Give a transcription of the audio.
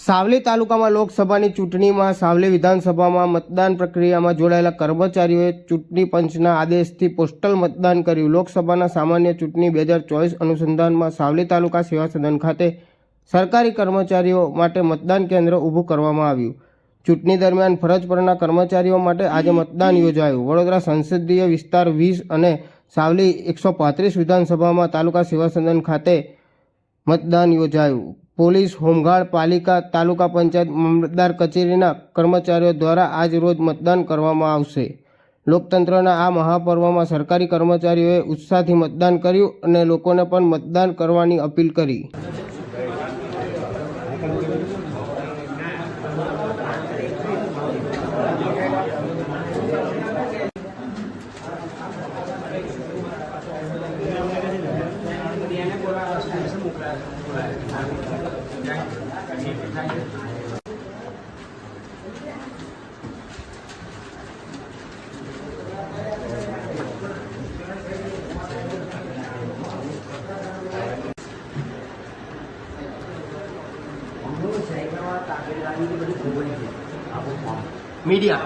સાવલી તાલુકામાં લોકસભાની ચૂંટણીમાં સાવલી વિધાનસભામાં મતદાન પ્રક્રિયામાં જોડાયેલા કર્મચારીઓએ ચૂંટણી પંચના આદેશથી પોસ્ટલ મતદાન કર્યું। લોકસભાના સામાન્ય ચૂંટણી 2024 અનુસંધાનમાં સાવલી તાલુકા સેવા સદન ખાતે સરકારી કર્મચારીઓ માટે મતદાન કેન્દ્ર ઊભું કરવામાં આવ્યું। ચૂંટણી દરમિયાન ફરજ પરના કર્મચારીઓ માટે આજે મતદાન યોજાયું। વડોદરા સંસદીય વિસ્તાર 20 અને સાવલી 135 વિધાનસભામાં તાલુકા સેવા સદન ખાતે મતદાન યોજાયું। પોલીસ, હોમગાર્ડ, પાલિકા, તાલુકા પંચાયત, મામલતદાર કચેરીના કર્મચારીઓ દ્વારા આજ રોજ મતદાન કરવામાં આવશે। લોકતંત્રના આ મહાપર્વમાં સરકારી કર્મચારીઓએ ઉત્સાહથી મતદાન કર્યું અને લોકોને પણ મતદાન કરવાની અપીલ કરી। मीडिया